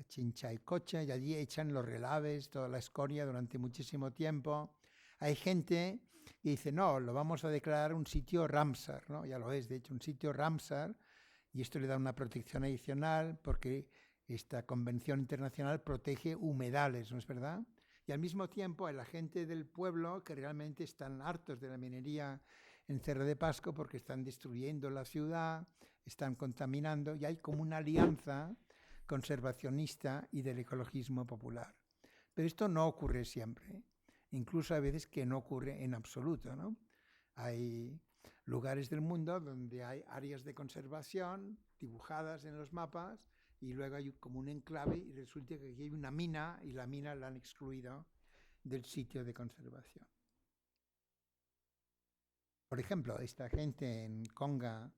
Chinchaycocha, y allí echan los relaves, toda la escoria durante muchísimo tiempo. Hay gente que dice, no, lo vamos a declarar un sitio Ramsar, ¿no? Ya lo es, de hecho, un sitio Ramsar, y esto le da una protección adicional porque esta convención internacional protege humedales, ¿no es verdad? Y al mismo tiempo hay la gente del pueblo que realmente están hartos de la minería en Cerro de Pasco porque están destruyendo la ciudad, están contaminando, y hay como una alianza conservacionista y del ecologismo popular. Pero esto no ocurre siempre, incluso a veces que no ocurre en absoluto, ¿no? Hay lugares del mundo donde hay áreas de conservación dibujadas en los mapas y luego hay como un enclave y resulta que aquí hay una mina y la mina la han excluido del sitio de conservación. Por ejemplo, esta gente en Conga,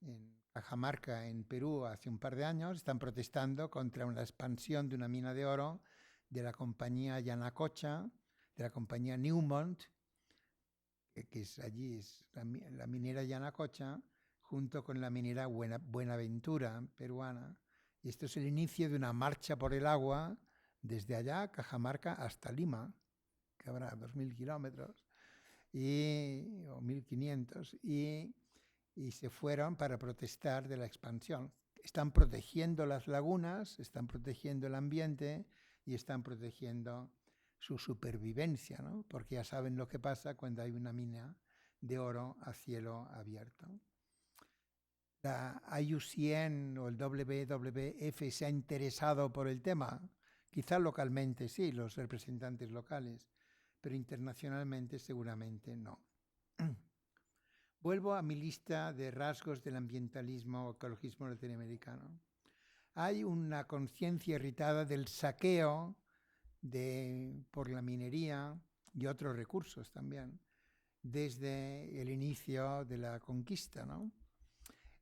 en Cajamarca, en Perú, hace un par de años, están protestando contra la expansión de una mina de oro de la compañía Yanacocha, de la compañía Newmont, que es allí, es la minera Yanacocha, junto con la minera Buenaventura, peruana. Y esto es el inicio de una marcha por el agua desde allá, Cajamarca, hasta Lima, que habrá 2.000 kilómetros, o 1.500, y se fueron para protestar de la expansión. Están protegiendo las lagunas, están protegiendo el ambiente y están protegiendo su supervivencia, ¿no? Porque ya saben lo que pasa cuando hay una mina de oro a cielo abierto. La IUCN o el WWF se ha interesado por el tema, quizá localmente sí, los representantes locales, pero internacionalmente seguramente no. Vuelvo a mi lista de rasgos del ambientalismo o ecologismo latinoamericano. Hay una conciencia irritada del saqueo por la minería y otros recursos también, desde el inicio de la conquista, ¿no?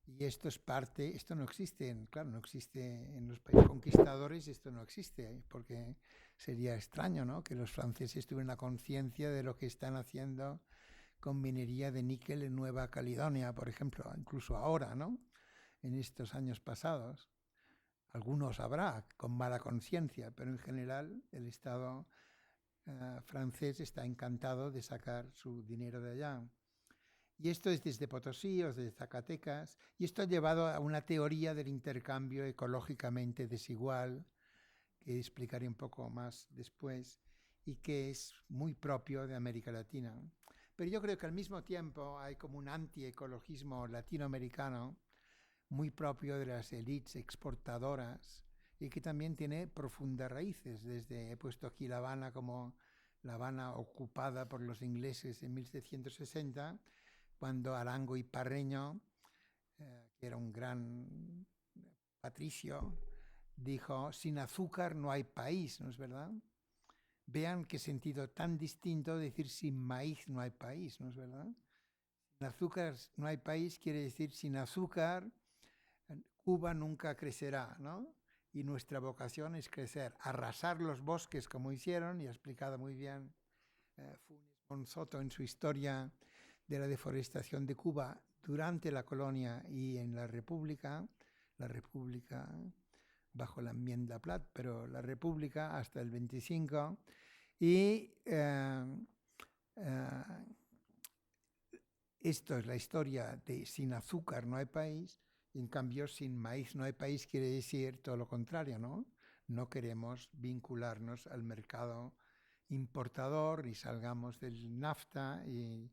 Y esto es parte, esto no existe, claro, no existe en los países conquistadores, esto no existe, porque sería extraño, ¿no?, que los franceses tuvieran la conciencia de lo que están haciendo con minería de níquel en Nueva Caledonia, por ejemplo, incluso ahora, ¿no?, en estos años pasados. Algunos habrá con mala conciencia, pero en general el Estado francés está encantado de sacar su dinero de allá. Y esto es desde Potosí o desde Zacatecas, y esto ha llevado a una teoría del intercambio ecológicamente desigual, que explicaré un poco más después, y que es muy propio de América Latina. Pero yo creo que al mismo tiempo hay como un antiecologismo latinoamericano muy propio de las élites exportadoras y que también tiene profundas raíces. He puesto aquí La Habana como La Habana ocupada por los ingleses en 1760, cuando Arango y Parreño, que era un gran patricio, dijo: sin azúcar no hay país, ¿no es verdad? Vean qué sentido tan distinto de decir sin maíz no hay país, ¿no es verdad? Sin azúcar no hay país quiere decir sin azúcar Cuba nunca crecerá, ¿no? Y nuestra vocación es crecer, arrasar los bosques como hicieron, y ha explicado muy bien Funes Monsoto en su historia de la deforestación de Cuba durante la colonia y en la República bajo la enmienda Platt, pero la República hasta el 25, y esto es la historia de sin azúcar no hay país, y en cambio sin maíz no hay país quiere decir todo lo contrario, ¿no? No queremos vincularnos al mercado importador y salgamos del NAFTA y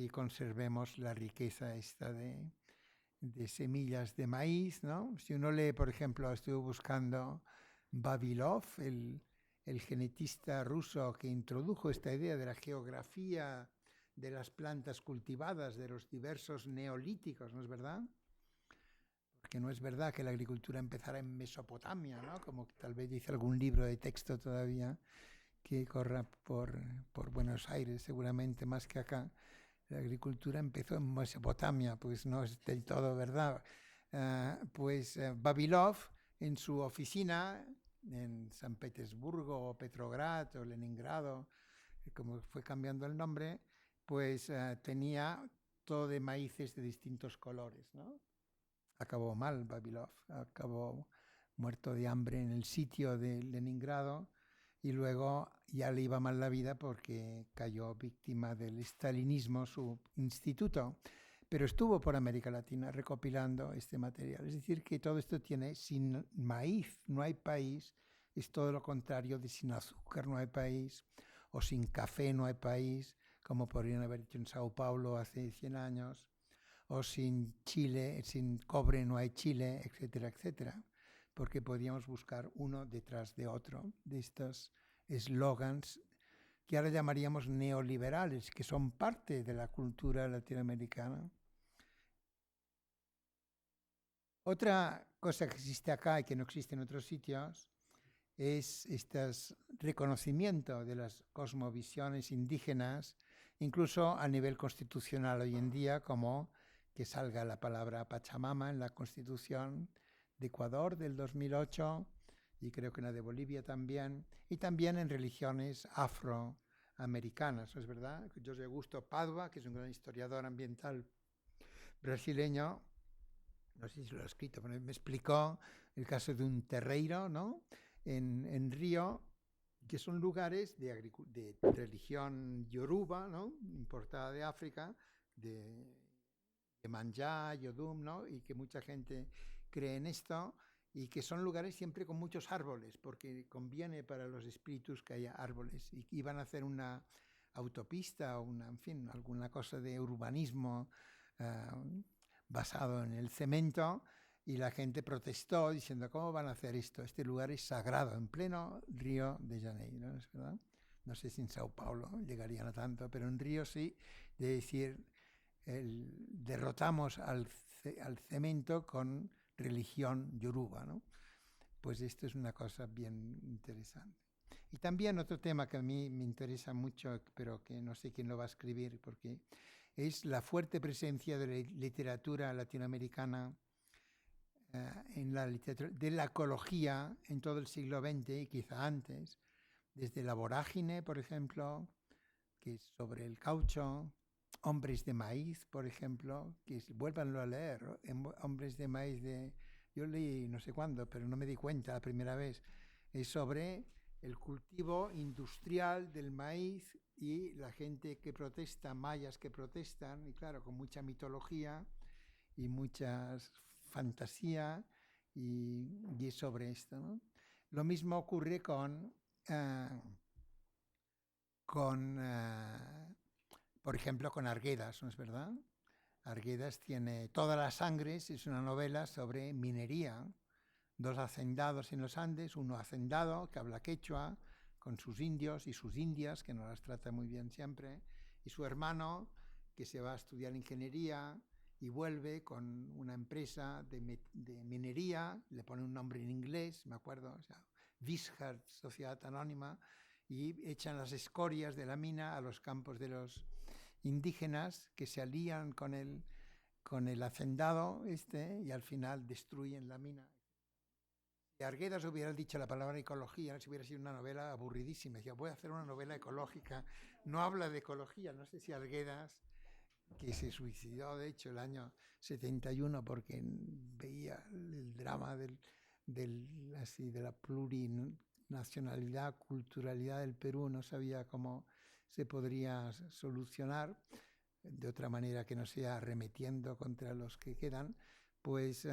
conservemos la riqueza esta de semillas de maíz, ¿no? Si uno lee, por ejemplo, estuve buscando Vavilov, el genetista ruso que introdujo esta idea de la geografía de las plantas cultivadas, de los diversos neolíticos, ¿no es verdad? Porque no es verdad que la agricultura empezara en Mesopotamia, ¿no?, como tal vez dice algún libro de texto todavía que corra por Buenos Aires, seguramente más que acá. La agricultura empezó en Mesopotamia, pues no es del todo verdad. Vavilov, en su oficina en San Petersburgo o Petrograd o Leningrado, como fue cambiando el nombre, pues tenía todo de maíces de distintos colores, ¿no? Acabó mal Vavilov, acabó muerto de hambre en el sitio de Leningrado, y luego ya le iba mal la vida porque cayó víctima del stalinismo, su instituto. Pero estuvo por América Latina recopilando este material. Es decir, que todo esto tiene: sin maíz no hay país, es todo lo contrario de sin azúcar no hay país, o sin café no hay país, como podrían haber dicho en Sao Paulo hace 100 años, o sin Chile, sin cobre no hay Chile, etcétera, etcétera. Porque podríamos buscar uno detrás de otro de estos eslogans que ahora llamaríamos neoliberales, que son parte de la cultura latinoamericana. Otra cosa que existe acá y que no existe en otros sitios es este reconocimiento de las cosmovisiones indígenas, incluso a nivel constitucional hoy en día, como que salga la palabra Pachamama en la Constitución de Ecuador del 2008, y creo que en la de Bolivia también, y también en religiones afroamericanas, ¿no es verdad? José Augusto Padua, que es un gran historiador ambiental brasileño, no sé si lo ha escrito, pero me explicó el caso de un terreiro, ¿no?, en Río, que son lugares de religión yoruba, ¿no?, importada de África, de Manjá, Yodum, ¿no?, y que mucha gente cree en esto, y que son lugares siempre con muchos árboles, porque conviene para los espíritus que haya árboles, y iban a hacer una autopista o en fin, alguna cosa de urbanismo basado en el cemento, y la gente protestó diciendo: ¿cómo van a hacer esto? Este lugar es sagrado, en pleno Río de Janeiro, ¿no es verdad? No sé si en Sao Paulo llegarían a tanto, pero en Río sí, de decir, derrotamos al cemento con religión yoruba, ¿no? Pues esto es una cosa bien interesante. Y también otro tema que a mí me interesa mucho, pero que no sé quién lo va a escribir, porque es la fuerte presencia de la literatura latinoamericana, en la literatura, de la ecología en todo el siglo XX y quizá antes, desde La Vorágine, por ejemplo, que es sobre el caucho, Hombres de Maíz, por ejemplo, que vuélvanlo a leer, Hombres de Maíz yo leí no sé cuándo, pero no me di cuenta la primera vez, es sobre el cultivo industrial del maíz y la gente que protesta, mayas que protestan, y claro, con mucha mitología y mucha fantasía, y es sobre esto, ¿no? Lo mismo ocurre con por ejemplo, con Arguedas, ¿no es verdad? Arguedas tiene Todas las sangres, es una novela sobre minería. Dos hacendados en los Andes, uno hacendado que habla quechua con sus indios y sus indias, que no las trata muy bien siempre, y su hermano que se va a estudiar ingeniería y vuelve con una empresa de minería, le pone un nombre en inglés, me acuerdo, o sea, Wishart, Sociedad Anónima, y echan las escorias de la mina a los campos de los indígenas que se alían con el hacendado y al final destruyen la mina. Si Arguedas hubiera dicho la palabra ecología, si hubiera sido una novela aburridísima. Decía, voy a hacer una novela ecológica. No habla de ecología. No sé si Arguedas, que se suicidó, de hecho, el año 71 porque veía el drama de la plurinacionalidad, culturalidad del Perú, no sabía cómo se podría solucionar de otra manera que no sea arremetiendo contra los que quedan, pues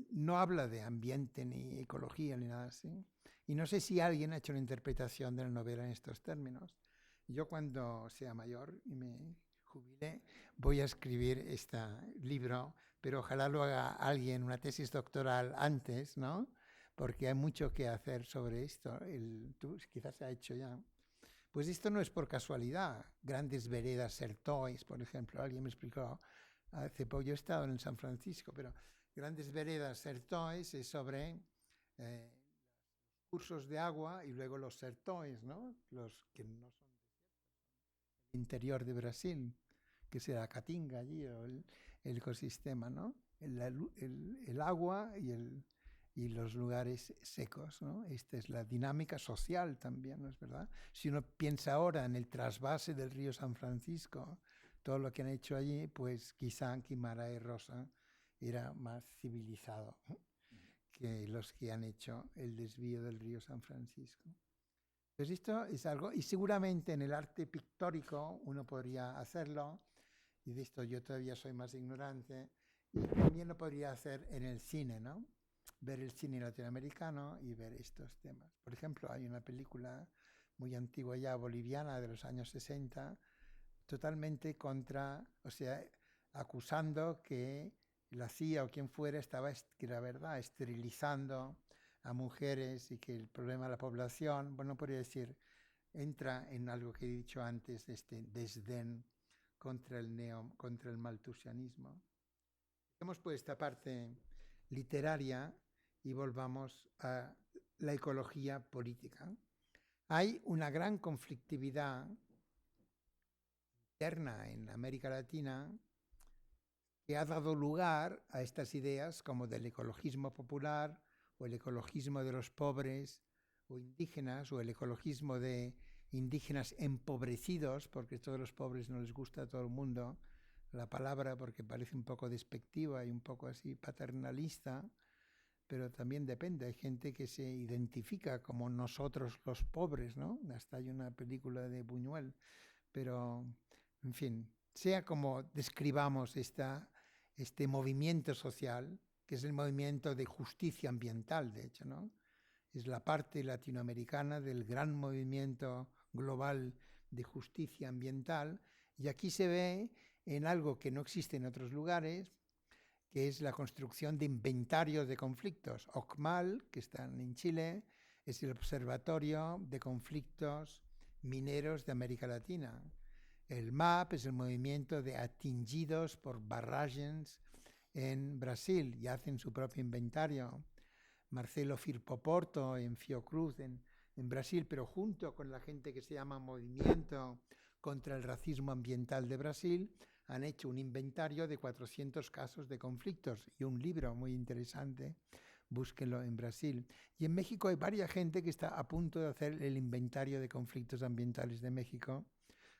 no habla de ambiente ni ecología ni nada así. Y no sé si alguien ha hecho una interpretación de la novela en estos términos. Yo cuando sea mayor y me jubile voy a escribir este libro, pero ojalá lo haga alguien, una tesis doctoral antes, ¿no? Porque hay mucho que hacer sobre esto. Tú quizás se ha hecho ya. Pues esto no es por casualidad. Grandes veredas, Sertois, por ejemplo, alguien me explicó hace poco, yo he estado en San Francisco, pero Grandes veredas, Sertois, es sobre cursos de agua y luego los sertões, ¿no? Los que no son el interior de Brasil, que será Caatinga allí, o el ecosistema, ¿no? El agua y los lugares secos, ¿no? Esta es la dinámica social también, ¿no es verdad? Si uno piensa ahora en el trasvase del río San Francisco, todo lo que han hecho allí, pues quizá Guimarães Rosa era más civilizado que los que han hecho el desvío del río San Francisco. Pues esto es algo, y seguramente en el arte pictórico uno podría hacerlo, y de esto yo todavía soy más ignorante, y también lo podría hacer en el cine, ¿no? Ver el cine latinoamericano y ver estos temas. Por ejemplo, hay una película muy antigua ya, boliviana, de los años 60, totalmente acusando que la CIA o quien fuera estaba, que la verdad, esterilizando a mujeres y que el problema de la población, bueno, podría decir, entra en algo que he dicho antes, este desdén contra el malthusianismo. Dejemos pues esta parte literaria y volvamos a la ecología política. Hay una gran conflictividad interna en América Latina que ha dado lugar a estas ideas como del ecologismo popular o el ecologismo de los pobres o indígenas o el ecologismo de indígenas empobrecidos, porque todos los pobres no les gusta a todo el mundo la palabra porque parece un poco despectiva y un poco así paternalista, pero también depende. Hay gente que se identifica como nosotros los pobres, ¿no? Hasta hay una película de Buñuel, pero en fin, sea como describamos este movimiento social, que es el movimiento de justicia ambiental, de hecho, ¿no? Es la parte latinoamericana del gran movimiento global de justicia ambiental, y aquí se ve en algo que no existe en otros lugares, que es la construcción de inventarios de conflictos. OCMAL, que están en Chile, es el Observatorio de Conflictos Mineros de América Latina. El MAP es el movimiento de atingidos por barragens en Brasil y hacen su propio inventario. Marcelo Firpo Porto en Fiocruz en Brasil, pero junto con la gente que se llama Movimiento contra el racismo ambiental de Brasil, han hecho un inventario de 400 casos de conflictos y un libro muy interesante, búsquenlo en Brasil. Y en México hay varias gente que está a punto de hacer el inventario de conflictos ambientales de México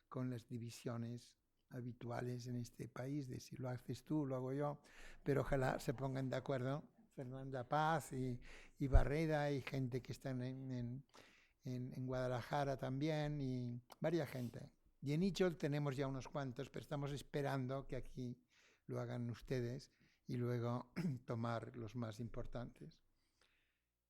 con las divisiones habituales en este país, de si lo haces tú, lo hago yo, pero ojalá se pongan de acuerdo Fernanda Paz y Barreda y gente que está en Guadalajara también y varias gente. Y en Ichol tenemos ya unos cuantos, pero estamos esperando que aquí lo hagan ustedes y luego tomar los más importantes.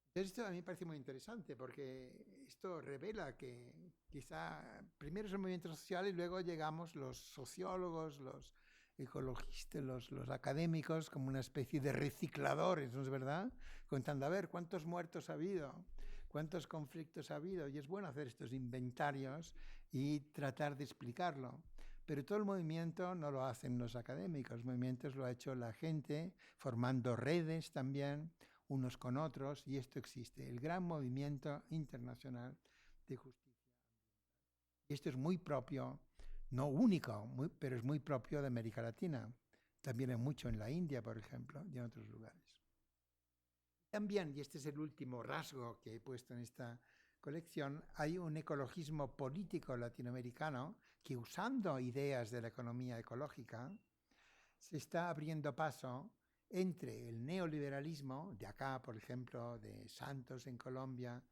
Entonces esto a mí me parece muy interesante porque esto revela que quizá primero son movimientos sociales y luego llegamos los sociólogos, los ecologistas, los académicos como una especie de recicladores, ¿no es verdad? Contando, a ver, ¿cuántos muertos ha habido? ¿Cuántos conflictos ha habido? Y es bueno hacer estos inventarios y tratar de explicarlo. Pero todo el movimiento no lo hacen los académicos, los movimientos lo ha hecho la gente, formando redes también, unos con otros, y esto existe, el gran movimiento internacional de justicia. Y esto es muy propio, no único, pero es muy propio de América Latina. También hay mucho en la India, por ejemplo, y en otros lugares. También, y este es el último rasgo que he puesto en esta colección, hay un ecologismo político latinoamericano que, usando ideas de la economía ecológica, se está abriendo paso entre el neoliberalismo, de acá, por ejemplo, de Santos en Colombia,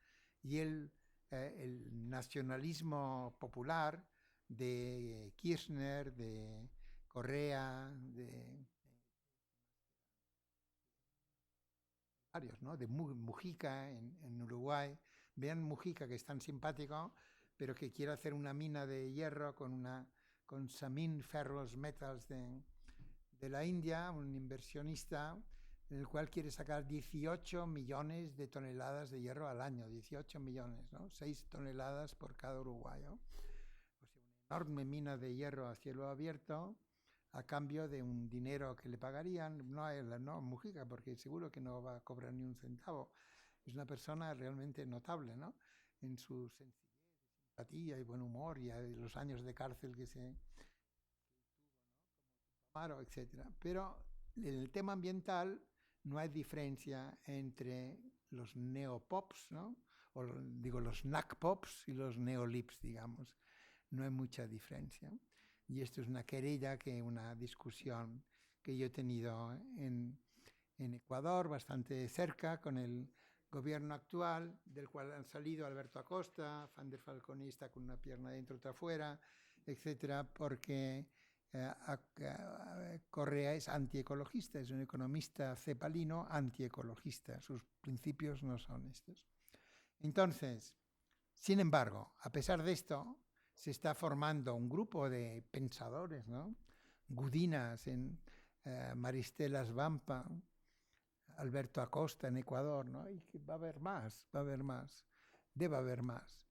y el nacionalismo popular de Kirchner, de Correa, de varios, ¿no? De Mujica en Uruguay. Vean Mujica, que es tan simpático, pero que quiere hacer una mina de hierro con Samin Ferros Metals de la India, un inversionista, en el cual quiere sacar 18 millones de toneladas de hierro al año, 18 millones, ¿no? 6 toneladas por cada uruguayo. O sea, una enorme mina de hierro a cielo abierto, a cambio de un dinero que le pagarían, no a él, no a Mujica, porque seguro que no va a cobrar ni un centavo. Es una persona realmente notable, ¿no? En su sencillez, simpatía y buen humor, y los años de cárcel que tuvo, ¿no? Etcétera. Pero en el tema ambiental no hay diferencia entre los neopops, ¿no? O digo los NACpops y los neolips, digamos. No hay mucha diferencia. Y esto es una querella, una discusión que yo he tenido en Ecuador, bastante cerca, con el gobierno actual, del cual han salido Alberto Acosta, Van der Falconi está con una pierna dentro y otra fuera, etcétera, porque Correa es antiecologista, es un economista cepalino antiecologista. Sus principios no son estos. Entonces, sin embargo, a pesar de esto, se está formando un grupo de pensadores, ¿no? Gudinas en Maristela Svampa, Alberto Acosta en Ecuador, ¿no? Y que va a haber más, debe haber más,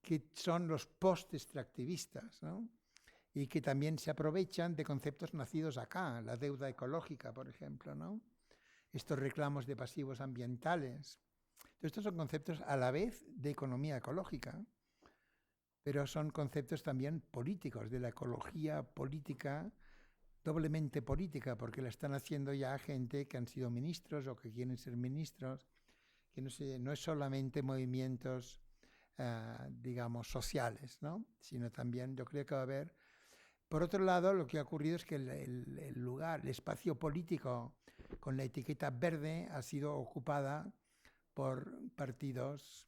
que son los post-extractivistas, ¿no? Y que también se aprovechan de conceptos nacidos acá, la deuda ecológica, por ejemplo, ¿no? Estos reclamos de pasivos ambientales. Estos son conceptos a la vez de economía ecológica, pero son conceptos también políticos, de la ecología política, doblemente política, porque la están haciendo ya gente que han sido ministros o que quieren ser ministros, que no es solamente movimientos, digamos, sociales, ¿no? Sino también yo creo que va a haber. Por otro lado, lo que ha ocurrido es que el espacio político con la etiqueta verde ha sido ocupada por partidos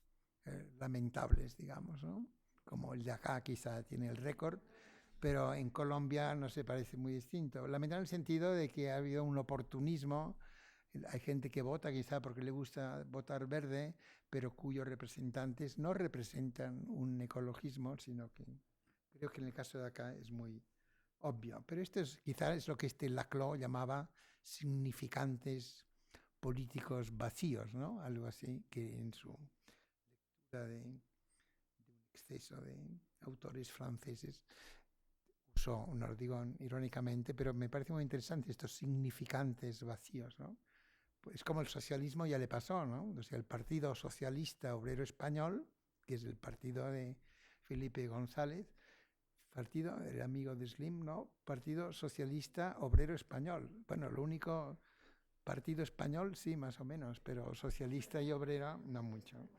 lamentables, digamos, ¿no? Como el de acá quizá tiene el récord, pero en Colombia no se parece muy distinto. Lamentable en el sentido de que ha habido un oportunismo. Hay gente que vota quizá porque le gusta votar verde, pero cuyos representantes no representan un ecologismo, sino que creo que en el caso de acá es muy obvio. Pero esto quizá es lo que Laclau llamaba significantes políticos vacíos, ¿no? Algo así, que en su lectura de un exceso de autores franceses usó, no lo digo irónicamente, pero me parece muy interesante estos significantes vacíos, ¿no? Pues como el socialismo ya le pasó, ¿no? O sea, el Partido Socialista Obrero Español, que es el partido de Felipe González, partido, el amigo de Slim, ¿no? Partido Socialista Obrero Español. Bueno, lo único partido español, sí, más o menos, pero socialista y obrera, no mucho.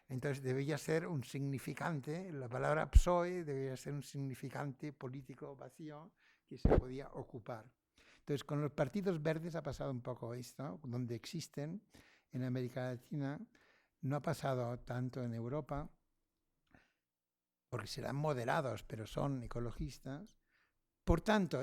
Entonces debía ser un significante, la palabra PSOE debía ser un significante político vacío que se podía ocupar. Entonces con los partidos verdes ha pasado un poco esto, donde existen en América Latina, no ha pasado tanto en Europa, porque serán moderados, pero son ecologistas. Por tanto,